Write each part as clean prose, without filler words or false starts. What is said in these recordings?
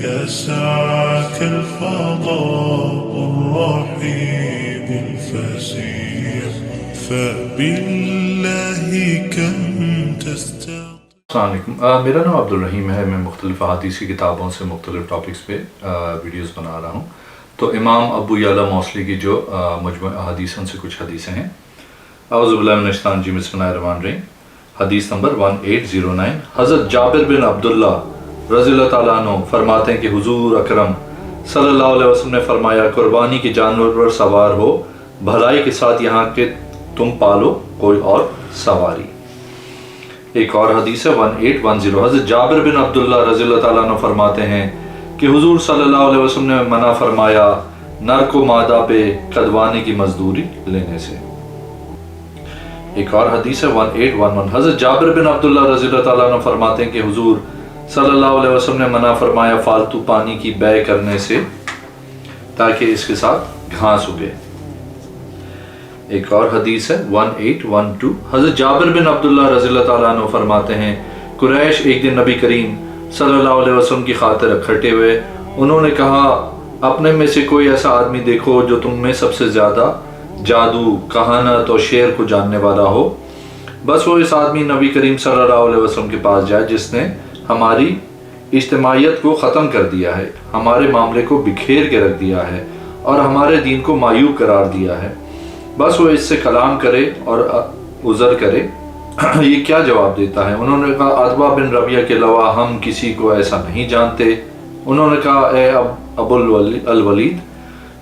يسعك الفضاء الرحيم الفسيح فبالله كم تستطيع. السلام علیکم، میرا نام عبدالرحیم ہے. میں مختلف احادیث کی کتابوں سے مختلف ٹاپکس پہ ویڈیوز بنا رہا ہوں. تو امام ابو یعلا موصلی کی جو مجموعہ احادیث ان سے کچھ حدیثیں ہیں. اعوذ باللہ من الشیطان الرجیم، بسم اللہ الرحمن الرحیم. حدیث نمبر 1809. حضرت جابر بن عبداللہ رضی اللہ تعالیٰ عنہ فرماتے ہیں کہ حضور اکرم صلی اللہ علیہ وسلم نے فرمایا، قربانی کے جانور پر سوار ہو بھلائی کے ساتھ یہاں کہ تم پالو کوئی اور سواری. ایک اور حدیث ہے 1810. حضرت جابر بن عبداللہ رضی اللہ تعالیٰ عنہ فرماتے ہیں کہ حضور صلی اللہ علیہ وسلم نے منع فرمایا نر کو مادہ پہ قدوانے کی مزدوری لینے سے. ایک اور حدیث ہے 1811. حضرت جابر بن عبداللہ رضی اللہ تعالیٰ عنہ فرماتے ہیں کہ حضور صلی اللہ علیہ وسلم نے منع فرمایا فالتو پانی کی بیع کرنے سے تاکہ اس کے ساتھ گھاس اگے. ایک اور حدیث ہے 1812. حضرت جابر بن عبداللہ رضی اللہ تعالیٰ عنہ فرماتے ہیں قریش ایک دن نبی کریم صلی اللہ علیہ وسلم کی خاطر اکٹھے ہوئے. انہوں نے کہا اپنے میں سے کوئی ایسا آدمی دیکھو جو تم میں سب سے زیادہ جادو، کہانت اور شعر کو جاننے والا ہو. بس وہ اس آدمی نبی کریم صلی اللہ علیہ وسلم کے پاس جائے جس نے ہماری اجتماعیت کو ختم کر دیا ہے، ہمارے معاملے کو بکھیر کے رکھ دیا ہے اور ہمارے دین کو معیوب قرار دیا ہے. بس وہ اس سے کلام کرے اور عذر کرے. یہ کیا جواب دیتا ہے؟ انہوں نے کہا عتبہ بن ربیعہ کے علاوہ ہم کسی کو ایسا نہیں جانتے. انہوں نے کہا اے ابو الولید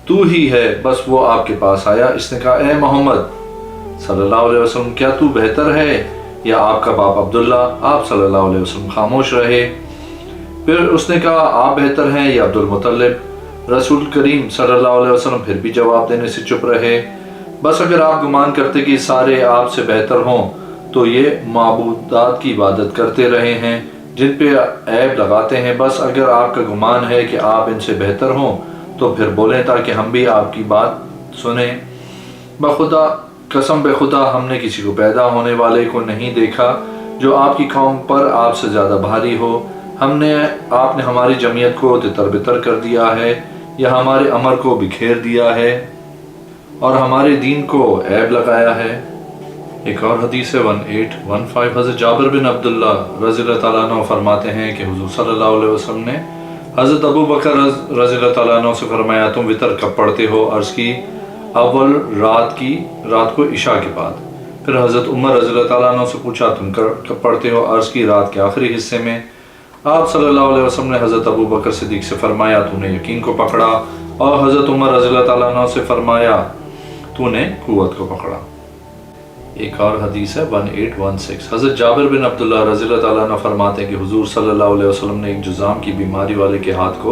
تو ہی ہے. بس وہ آپ کے پاس آیا. اس نے کہا اے محمد صلی اللہ علیہ وسلم کیا تو بہتر ہے یا آپ کا باپ عبداللہ؟ آپ صلی اللہ علیہ وسلم خاموش رہے. پھر اس نے کہا آپ بہتر ہیں یا عبد المطلب؟ رسول کریم صلی اللہ علیہ وسلم پھر بھی جواب دینے سے چپ رہے. بس اگر آپ گمان کرتے کہ سارے آپ سے بہتر ہوں تو یہ معبودات کی عبادت کرتے رہے ہیں جن پہ عیب لگاتے ہیں. بس اگر آپ کا گمان ہے کہ آپ ان سے بہتر ہوں تو پھر بولیں تاکہ ہم بھی آپ کی بات سنیں. بخدا قسم بے خدا ہم نے کسی کو پیدا ہونے والے کو نہیں دیکھا جو آپ کی قوم پر آپ سے زیادہ بھاری ہو. آپ نے ہماری جمعیت کو تتر بتر کر دیا ہے یا ہمارے امر کو بکھیر دیا ہے اور ہمارے دین کو عیب لگایا ہے. ایک اور حدیث ہے 1815. حضرت جابر بن عبداللہ رضی اللہ تعالیٰ عنہ فرماتے ہیں کہ حضور صلی اللہ علیہ وسلم نے حضرت ابو بکر رضی اللہ تعالیٰ عنہ سے فرمایا تم وتر کب پڑھتے ہو؟ عرض کی اول رات کو عشاء کے بعد. پھر حضرت عمر رضی اللہ تعالیٰ عنہ سے پوچھا تم کب پڑھتے ہو؟ عرض کی رات کے آخری حصے میں. آپ صلی اللہ علیہ وسلم نے حضرت ابو بکر صدیق سے فرمایا تو نے یقین کو پکڑا، اور حضرت عمر رضی اللہ تعالیٰ عنہ سے فرمایا تو نے قوت کو پکڑا. ایک اور حدیث ہے 1816. حضرت جابر بن عبداللہ رضی اللہ تعالیٰ عنہ فرماتے ہیں کہ حضور صلی اللہ علیہ وسلم نے ایک جذام کی بیماری والے کے ہاتھ کو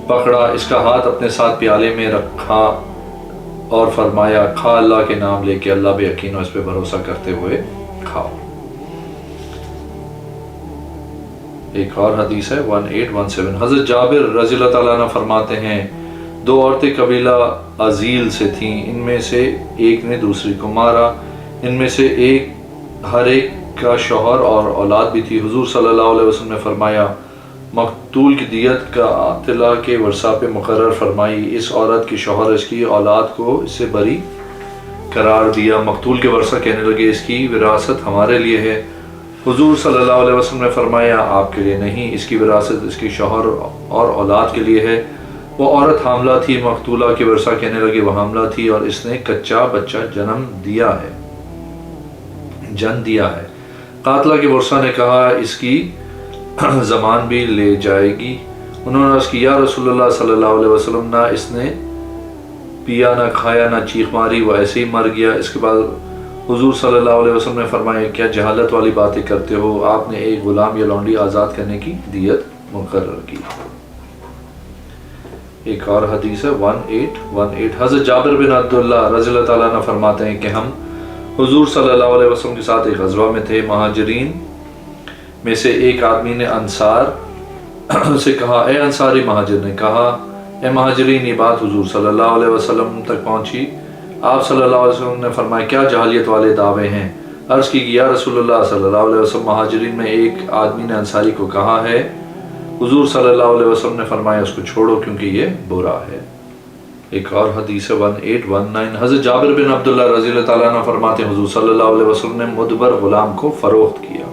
پکڑا، اس کا ہاتھ اپنے ساتھ پیالے میں رکھا اور فرمایا کھا اللہ کے نام لے کے، اللہ بے یقین اس پہ بھروسہ کرتے ہوئے کھاؤ. ایک اور حدیث ہے 1817. حضرت جابر رضی اللہ تعالیٰ عنہ فرماتے ہیں دو عورتیں قبیلہ عزیل سے تھیں، ان میں سے ایک نے دوسری کو مارا، ان میں سے ہر ایک کا شوہر اور اولاد بھی تھی. حضور صلی اللہ علیہ وسلم نے فرمایا مقتول کی دیت کا عاطلہ کے ورثہ پہ مقرر فرمائی. اس عورت کے شوہر اس کی اولاد کو اس سے بری قرار دیا. مقتول کے ورثہ کہنے لگے اس کی وراثت ہمارے لیے ہے. حضور صلی اللہ علیہ وسلم نے فرمایا آپ کے لیے نہیں، اس کی وراثت اس کی شوہر اور اولاد کے لیے ہے. وہ عورت حاملہ تھی. مقتولہ کے ورثہ کہنے لگے وہ حاملہ تھی اور اس نے کچا بچہ جن دیا ہے. قاتلہ کے ورثہ نے کہا اس کی زمان بھی لے جائے گی. انہوں نے عرض کی یا رسول اللہ صلی اللہ علیہ وسلم نہ اس نے پیا نہ کھایا نہ چیخ ماری، وہ ایسے ہی مر گیا. اس کے بعد حضور صلی اللہ علیہ وسلم نے فرمایا کیا جہالت والی باتیں کرتے ہو؟ آپ نے ایک غلام یا لونڈی آزاد کرنے کی دیت مقرر کی. ایک اور حدیث ہے 1818. حضرت جابر بن عبداللہ رضی اللہ تعالیٰ عنہ فرماتے ہیں کہ ہم حضور صلی اللہ علیہ وسلم کے ساتھ ایک غزوہ میں تھے. مہاجرین میں سے ایک آدمی نے انصار سے کہا اے انصاری. مہاجر نے کہا اے مہاجرین. یہ بات حضور صلی اللہ علیہ وسلم تک پہنچی. آپ صلی اللہ علیہ وسلم نے فرمایا کیا جہالیت والے دعوے ہیں؟ عرض کی یا رسول اللہ صلی اللہ علیہ وسلم مہاجرین میں ایک آدمی نے انصاری کو کہا ہے حضور صلی اللہ علیہ وسلم نے فرمایا اس کو چھوڑو کیونکہ یہ برا ہے۔ ایک اور حدیث 1819 حضرت جابر بن عبداللہ رضی اللہ تعالیٰ عنہ فرماتے ہیں حضور صلی اللہ علیہ وسلم نے مدبر غلام کو فروخت کیا۔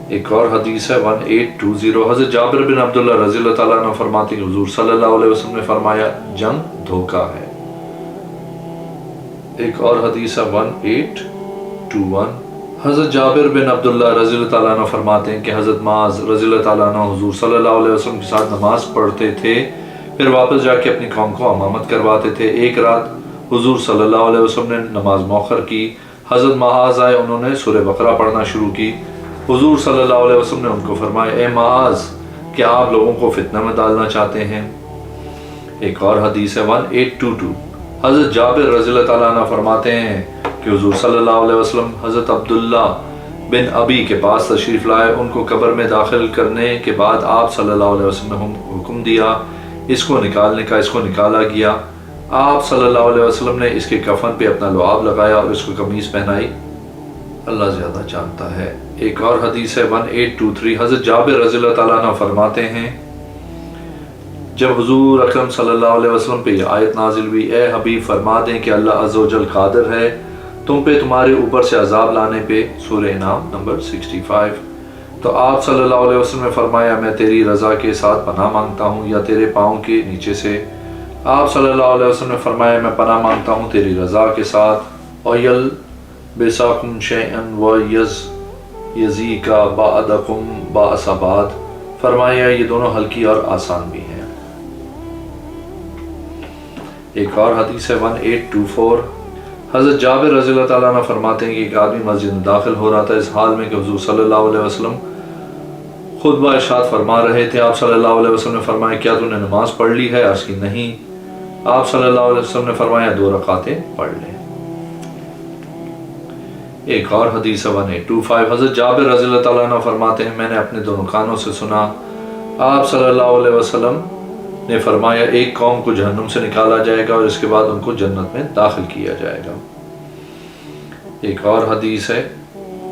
ایک اور حدیث ہے 1820 حضرت جابر بن عبداللہ رضی اللہ تعالیٰ عنہ فرماتے ہیں حضور صلی اللہ علیہ وسلم نے فرمایا جنگ دھوکہ ہے۔ ایک اور حدیث ہے 1821 حضرت جابر بن عبداللہ رضی اللہ تعالیٰ عنہ فرماتے ہیں کہ حضرت معاذ رضی اللہ تعالیٰ عنہ حضور صلی اللہ علیہ وسلم کے ساتھ نماز پڑھتے تھے، پھر واپس جا کے اپنی قوم کو امامت کرواتے تھے۔ ایک رات حضور صلی اللہ علیہ وسلم نے نماز مؤخر کی، حضرت معاذ آئے، انہوں نے سورہ بقرہ پڑھنا شروع کی۔ حضور صلی اللہ علیہ وسلم نے ان کو فرمایا اے معاذ کیا آپ لوگوں کو فتنہ میں ڈالنا چاہتے ہیں؟ ایک اور حدیث ہے 1822 حضرت جابر رضی اللہ تعالیٰ عنہ فرماتے ہیں کہ حضور صلی اللہ علیہ وسلم حضرت عبداللہ بن ابی کے پاس تشریف لائے، ان کو قبر میں داخل کرنے کے بعد آپ صلی اللہ علیہ وسلم نے حکم دیا اس کو نکالنے کا، اس کو نکالا گیا۔ آپ صلی اللہ علیہ وسلم نے اس کے کفن پہ اپنا لعاب لگایا اور اس کو قمیص پہنائی، اللہ زیادہ جانتا ہے۔ ایک اور حدیث ہے 1823 حضرت جابر رضی اللہ تعالیٰ عنہ فرماتے ہیں جب حضور اکرم صلی اللہ علیہ وسلم پہ یہ آیت نازل ہوئی اے حبیب فرما دیں کہ اللہ عز و جل قادر ہے تم پہ تمہارے اوپر سے عذاب لانے پہ، سورہ انعام نمبر 65، تو آپ صلی اللہ علیہ وسلم نے فرمایا میں تیری رضا کے ساتھ پناہ مانگتا ہوں یا تیرے پاؤں کے نیچے سے؟ آپ صلی اللہ علیہ وسلم نے فرمایا میں پناہ مانگتا ہوں تیری رضا کے ساتھ، اویل بساکم شیئن و یزی کا بعدکم باصباد، فرمایا یہ دونوں ہلکی اور آسان بھی ہیں۔ ایک اور حدیث ہے 1824 حضرت جابر رضی اللہ تعالیٰ عنہ فرماتے ہیں کہ ایک آدمی مسجد میں داخل ہو رہا تھا اس حال میں کہ حضور صلی اللہ علیہ وسلم خطبہ ارشاد فرما رہے تھے۔ آپ صلی اللہ علیہ وسلم نے فرمایا کیا تو نے نماز پڑھ لی ہے؟ عرض کی نہیں۔ آپ صلی اللہ علیہ وسلم نے فرمایا 2 رکعتیں پڑھ لیں۔ ایک اور حدیث 1825 حضرت جابر رضی اللہ تعالیٰ عنہ فرماتے ہیں میں نے اپنے دونوں کانوں سے سنا آپ صلی اللہ علیہ وسلم نے فرمایا ایک قوم کو جہنم سے نکالا جائے گا اور اس کے بعد ان کو جنت میں داخل کیا جائے گا۔ ایک اور حدیث ہے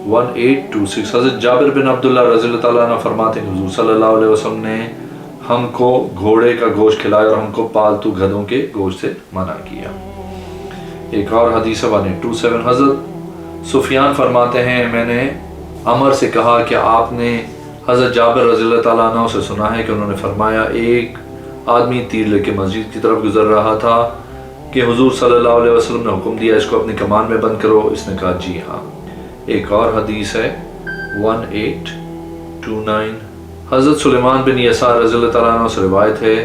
1826 حضرت جابر بن عبداللہ رضی اللہ تعالیٰ عنہ فرماتے ہیں حضور صلی اللہ علیہ وسلم نے ہم کو گھوڑے کا گوشت کھلایا اور ہم کو پالتو گدھوں کے گوشت سے منع کیا۔ ایک اور حدیث 1827 حضرت سفیان فرماتے ہیں میں نے عمر سے کہا کہ آپ نے حضرت جابر رضی اللہ تعالیٰ عنہ سے سنا ہے کہ انہوں نے فرمایا ایک آدمی تیر لے کے مسجد کی طرف گزر رہا تھا کہ حضور صلی اللہ علیہ وسلم نے حکم دیا اس کو اپنی کمان میں بند کرو، اس نے کہا جی ہاں۔ ایک اور حدیث ہے 1829 حضرت سلیمان بن یسار رضی اللہ تعالیٰ عنہ سے روایت ہے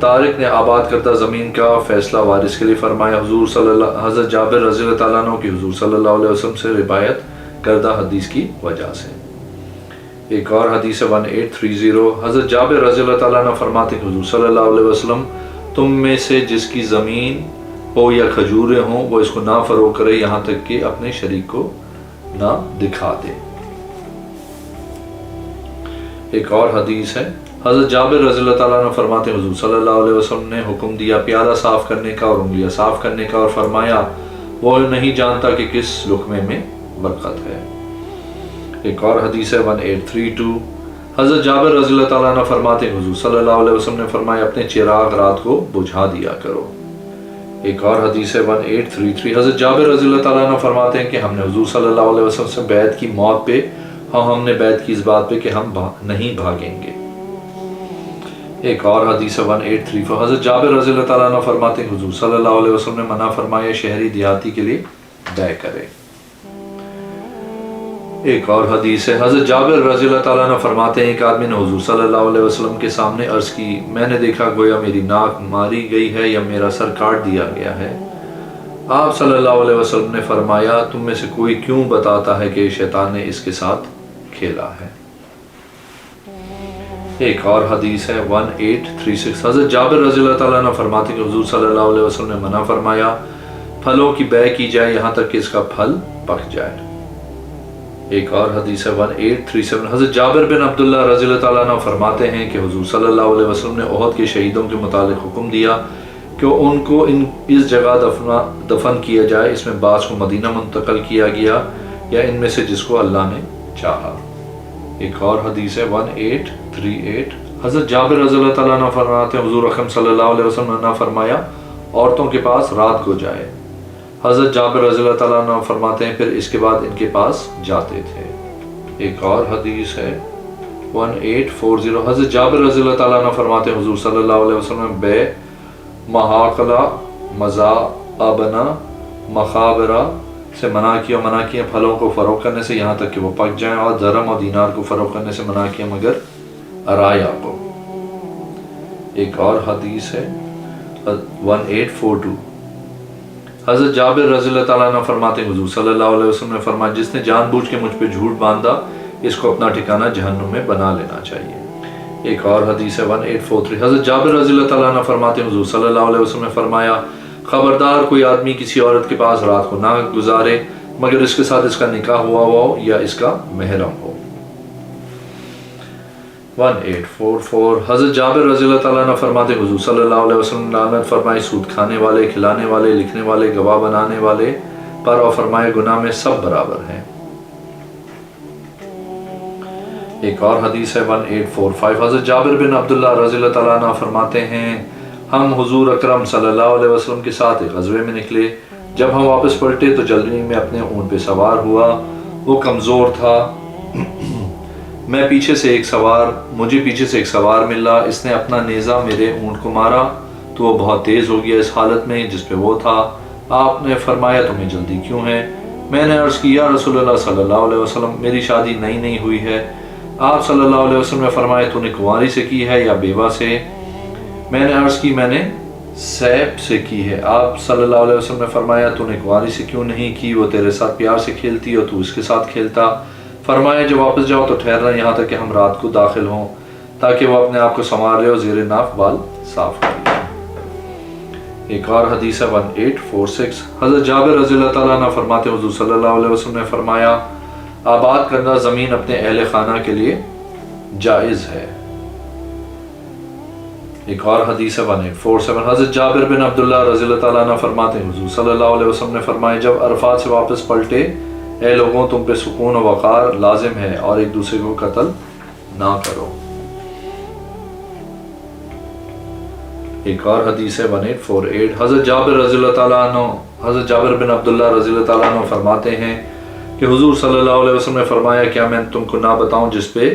طارق نے آباد کردہ زمین کا فیصلہ وارث کے لیے فرمایا، حضرت جابر رضی اللہ تعالیٰ عنہ کی حضور صلی اللہ علیہ وسلم سے روایت کردہ حدیث کی وجہ سے۔ ایک اور حدیث 1830 حضرت جابر رضی اللہ تعالیٰ عنہ فرماتے ہیں حضور صلی اللہ علیہ وسلم تم میں سے جس کی زمین ہو یا کھجوریں ہوں وہ اس کو نہ فروخت کرے یہاں تک کہ اپنے شریک کو نہ دکھا دے۔ ایک اور حدیث ہے حضرت جابر رضی اللہ تعالیٰ عنہ فرماتے ہیں حضور صلی اللہ علیہ وسلم نے حکم دیا پیالہ صاف کرنے کا اور انگلیاں صاف کرنے کا اور فرمایا وہ نہیں جانتا کہ کس لقمے میں برکت ہے۔ ایک اور حدیث ہے 1832 حضرت جابر رضی اللہ تعالیٰ عنہ فرماتے ہیں حضور صلی اللہ علیہ وسلم نے فرمایا اپنے چراغ رات کو بجھا دیا کرو۔ ایک اور حدیث ہے 1833 حضرت جابر رضی اللہ تعالیٰ عنہ فرماتے ہیں کہ ہم نے حضور صلی اللہ علیہ وسلم سے بیعت کی موت پہ ہم نے بیعت کی اس بات پہ کہ ہم نہیں بھاگیں گے۔ ایک اور حدیث 1834 حضرت جابر رضی اللہ تعالیٰ عنہ فرماتے ہیں حضور صلی اللہ علیہ وسلم نے منع فرمایا شہری دیہاتی کے لیے بیع کرے۔ ایک اور حدیث ہے حضرت جابر رضی اللہ تعالیٰ عنہ فرماتے ہیں ایک آدمی نے حضور صلی اللہ علیہ وسلم کے سامنے عرض کی میں نے دیکھا گویا میری ناک ماری گئی ہے یا میرا سر کاٹ دیا گیا ہے۔ آپ صلی اللہ علیہ وسلم نے فرمایا تم میں سے کوئی کیوں بتاتا ہے کہ شیطان نے اس کے ساتھ کھیلا ہے۔ ایک اور حدیث ہے 1836 حضرت جابر رضی اللہ تعالیٰ عنہ فرماتے ہیں کہ حضور صلی اللہ علیہ وسلم نے منع فرمایا پھلوں کی بیع کی جائے یہاں تک کہ اس کا پھل پک جائے۔ ایک اور حدیث ہے 1837 حضرت جابر بن عبداللہ رضی اللہ تعالیٰ عنہ فرماتے ہیں کہ حضور صلی اللہ علیہ وسلم نے احد کے شہیدوں کے متعلق حکم دیا کہ ان کو اس جگہ دفن کیا جائے، اس میں بعض کو مدینہ منتقل کیا گیا یا ان میں سے جس کو اللہ نے چاہا۔ ایک اور حدیث ہے 1838، حضرت جابر رضی اللہ تعالیٰ عنہ فرماتے ہیں حضور اکرم صلی اللہ علیہ وسلم نے فرمایا عورتوں کے پاس رات کو جائے۔ حضرت جابر رضی اللہ تعالیٰ عنہ فرماتے ہیں پھر اس کے بعد ان کے پاس جاتے تھے۔ ایک اور حدیث ہے 1840، حضرت جابر رضی اللہ تعالیٰ عنہ فرماتے ہیں حضور صلی اللہ علیہ وسلم بے محاقلہ مزابنہ مخابرہ سے منع کیا پھلوں کو فروخت کرنے سے یہاں تک کہ وہ پک جائیں، اور درہم اور دینار کو فروخت کرنے سے منع کیا مگر ارایا کو۔ ایک اور حدیث ہے 1842، حضرت جابر رضی اللہ تعالیٰ عنہ فرماتے ہیں حضور صلی اللہ علیہ وسلم نے فرمایا جس نے جان بوجھ کے مجھ پہ جھوٹ باندھا اس کو اپنا ٹھکانہ جہنم میں بنا لینا چاہیے۔ ایک اور حدیث ہے 1843، حضرت جابر رضی اللہ تعالیٰ عنہ فرماتے ہیں حضور صلی اللہ علیہ وسلم نے فرمایا خبردار کوئی آدمی کسی عورت کے پاس رات کو نہ گزارے مگر اس کے ساتھ اس کا نکاح ہوا ہو یا اس کا محرم ہو۔ 1844، حضرت جابر رضی اللہ تعالیٰ عنہ فرماتے حضور صلی اللہ علیہ وسلم نے لعنت فرمائی سود کھانے والے، کھلانے والے، لکھنے والے، گواہ بنانے والے پر، اور فرمائے گناہ میں سب برابر ہیں۔ ایک اور حدیث ہے 1845، حضرت جابر بن عبداللہ رضی اللہ تعالیٰ عنہ فرماتے ہیں ہم حضور اکرم صلی اللہ علیہ وسلم کے ساتھ ایک غزوے میں نکلے، جب ہم واپس پلٹے تو جلدی میں اپنے اونٹ پہ سوار ہوا، وہ کمزور تھا، مجھے پیچھے سے ایک سوار ملا، اس نے اپنا نیزہ میرے اونٹ کو مارا تو وہ بہت تیز ہو گیا اس حالت میں جس پہ وہ تھا۔ آپ نے فرمایا تمہیں جلدی کیوں ہے؟ میں نے عرض کی یا رسول اللہ صلی اللہ علیہ وسلم میری شادی نئی ہوئی ہے۔ آپ صلی اللہ علیہ وسلم نے فرمایا تو نے کنواری سے کی ہے یا بیوہ سے؟ میں نے عرض کی میں نے سیب سے کی ہے۔ آپ صلی اللہ علیہ وسلم نے فرمایا تو نے کنواری سے کیوں نہیں کی؟ وہ تیرے ساتھ پیار سے کھیلتی اور تو اس کے ساتھ کھیلتا۔ فرمایا جب واپس جاؤ تو ٹھہرنا یہاں تک کہ ہم رات کو داخل ہوں تاکہ وہ اپنے آپ کو سنوار لے اور زیر ناف بال صاف کر لے۔ ایک اور حدیث ہے 1846، حضرت جابر رضی اللہ تعالیٰ عنہ فرماتے حضور صلی اللہ علیہ وسلم نے فرمایا آباد کرنا زمین اپنے اہل خانہ کے لیے جائز ہے۔ ایک اور حدیث ہے 1847، حضرت جابر بن عبداللہ رضی اللہ تعالیٰ عنہ فرماتے ہیں حضور صلی اللہ علیہ وسلم نے فرمایا جب عرفات سے واپس پلٹے اے لوگوں تم پہ سکون و وقار لازم ہے اور ایک دوسرے کو قتل نہ کرو۔ ایک اور حدیث ہے 1848، حضرت جابر بن عبداللہ رضی اللہ تعالیٰ عنہ فرماتے ہیں کہ حضور صلی اللہ علیہ وسلم نے فرمایا کیا میں تم کو نہ بتاؤں جس پہ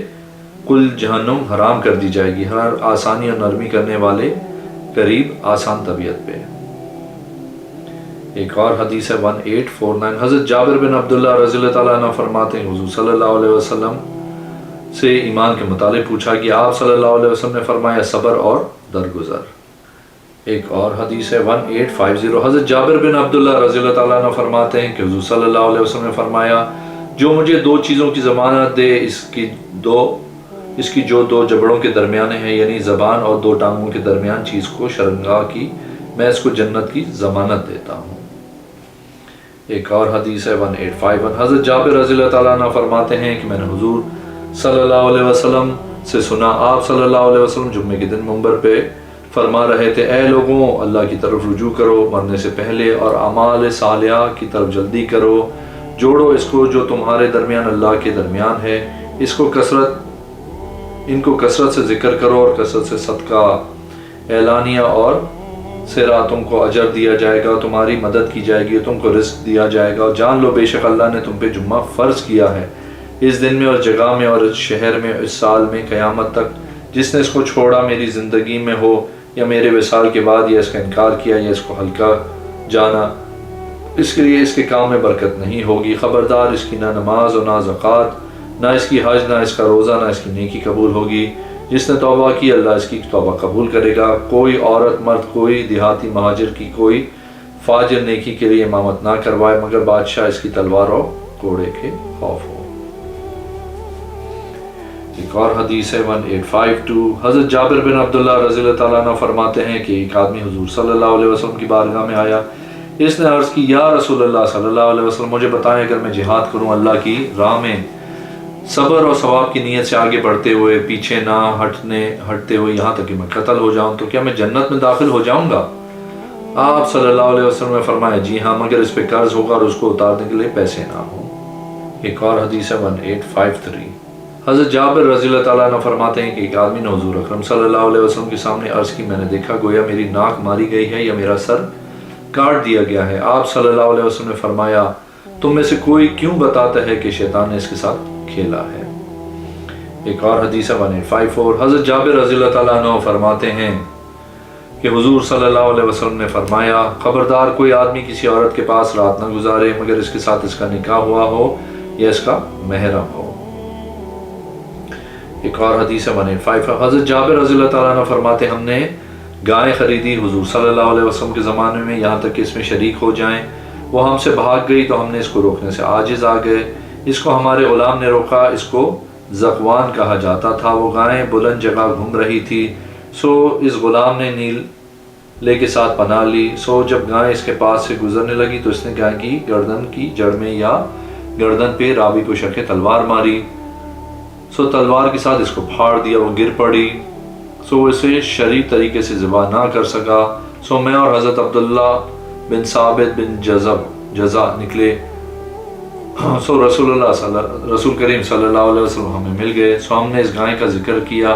کل جہنم حرام کر دی جائے گی، ہر آسانی اور نرمی کرنے والے قریب آسان طبیعت پہ۔ ایک اور حدیث ہے 1849، حضرت جابر بن عبداللہ رضی اللہ تعالیٰ عنہ فرماتے ہیں حضور صلی اللہ علیہ وسلم سے ایمان کے متعلق پوچھا کہ آپ صلی اللہ علیہ وسلم نے فرمایا صبر اور درگزر۔ ایک اور حدیث ہے 1850، حضرت جابر بن عبداللہ رضی اللہ تعالیٰ عنہ فرماتے ہیں کہ حضور صلی اللہ علیہ وسلم نے فرمایا جو مجھے دو چیزوں کی ضمانت دے اس کی جو دو جبڑوں کے درمیان ہے یعنی زبان اور دو ٹانگوں کے درمیان چیز کو شرمگاہ کی میں اس کو جنت کی ضمانت دیتا ہوں۔ ایک اور حدیث ہے 1851، حضرت جابر رضی اللہ تعالیٰ عنہ فرماتے ہیں کہ میں نے حضور صلی اللہ علیہ وسلم سے سنا آپ صلی اللہ علیہ وسلم جمعے کے دن منبر پہ فرما رہے تھے اے لوگوں اللہ کی طرف رجوع کرو مرنے سے پہلے اور اعمال صالحہ کی طرف جلدی کرو، جوڑو اس کو جو تمہارے درمیان اللہ کے درمیان ہے، ان کو کثرت سے ذکر کرو اور کثرت سے صدقہ اعلانیہ اور سرا تم کو اجر دیا جائے گا، تمہاری مدد کی جائے گی، تم کو رزق دیا جائے گا، اور جان لو بے شک اللہ نے تم پہ جمعہ فرض کیا ہے اس دن میں اور جگہ میں اور اس شہر میں اس سال میں قیامت تک، جس نے اس کو چھوڑا میری زندگی میں ہو یا میرے وصال کے بعد یا اس کا انکار کیا یا اس کو ہلکا جانا، اس کے لیے اس کے کام میں برکت نہیں ہوگی، خبردار اس کی نہ نماز اور نہ زکوٰۃ، نہ اس کی حج، نہ اس کا روزہ، نہ اس کی نیکی قبول ہوگی، جس نے توبہ کی اللہ اس کی توبہ قبول کرے گا، کوئی عورت مرد کوئی دیہاتی مہاجر کی کوئی فاجر نیکی کے لیے امامت نہ کروائے مگر بادشاہ اس کی تلوار اور کوڑے کے خوف ہو۔ ایک اور حدیث ہے 1852، حضرت جابر بن عبداللہ رضی اللہ تعالیٰ عنہ فرماتے ہیں کہ ایک آدمی حضور صلی اللہ علیہ وسلم کی بارگاہ میں آیا، اس نے عرض کی یا رسول اللہ صلی اللہ علیہ وسلم مجھے بتائیں اگر میں جہاد کروں اللہ کی راہ میں صبر اور ثواب کی نیت سے آگے بڑھتے ہوئے پیچھے نہ ہٹتے ہوئے یہاں تک کہ میں قتل ہو جاؤں تو کیا میں جنت میں داخل ہو جاؤں گا؟ آپ صلی اللہ علیہ وسلم نے فرمایا جی ہاں مگر اس پہ قرض ہوگا اور اس کو اتارنے کے لیے پیسے نہ ہوں۔ ایک اور حدیث ہے 1853، حضرت جابر رضی اللہ تعالیٰ عنہ فرماتے ہیں کہ ایک آدمی نے حضور اکرم صلی اللہ علیہ وسلم کے سامنے عرض کی، میں نے دیکھا گویا میری ناک ماری گئی ہے یا میرا سر کاٹ دیا گیا ہے۔ آپ صلی اللہ علیہ وسلم نے فرمایا، تم میں سے کوئی کیوں بتاتا ہے کہ شیطان نے اس کے ساتھ کھیلا ہے؟ ایک اور حدیث 1854 حضرت جابر رضی اللہ تعالیٰ عنہ فرماتے ہیں کہ حضور صلی اللہ علیہ وسلم نے فرمایا، خبردار کوئی آدمی کسی عورت کے پاس رات نہ گزارے مگر اس کے ساتھ اس کا نکاح ہوا ہو یا اس کا محرم ہو۔ ایک اور حدیث 185 حضرت جابر رضی اللہ تعالیٰ عنہ فرماتے ہیں، ہم نے گائے خریدی حضور صلی اللہ علیہ وسلم کے زمانے میں یہاں تک کہ اس میں شریک ہو جائیں، وہ ہم سے بھاگ گئی تو ہم نے اس کو روکنے سے عاجز آ گئے، اس کو ہمارے غلام نے روکا، اس کو زقوان کہا جاتا تھا، وہ گائیں بلند جگہ گھوم رہی تھی، سو اس غلام نے نیلے کے ساتھ پناہ لی، سو جب گائیں اس کے پاس سے گزرنے لگی تو اس نے گائے کی گردن کی جڑ میں یا گردن پہ راوی کو شک تلوار ماری، سو تلوار کے ساتھ اس کو پھاڑ دیا، وہ گر پڑی، سو اسے شرعی طریقے سے ذبح نہ کر سکا، سو میں اور حضرت عبداللہ بن ثابت بن جزا نکلے، سو رسول کریم صلی اللہ علیہ وسلم ہمیں مل گئے، سو ہم نے اس گائے کا ذکر کیا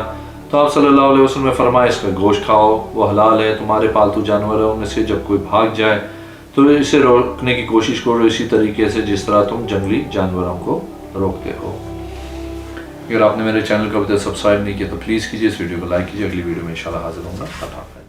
تو آپ صلی اللہ علیہ وسلم نے فرمایا، اس کا گوشت کھاؤ، وہ حلال ہے، تمہارے پالتو جانوروں میں سے جب کوئی بھاگ جائے تو اسے روکنے کی کوشش کرو اسی طریقے سے جس طرح تم جنگلی جانوروں کو روکتے ہو۔ اگر آپ نے میرے چینل کو ابھی تک سبسکرائب نہیں کیا تو پلیز کیجیے، اس ویڈیو کو لائک کیجیے، اگلی ویڈیو میں انشاءاللہ حاضر ہوں گا۔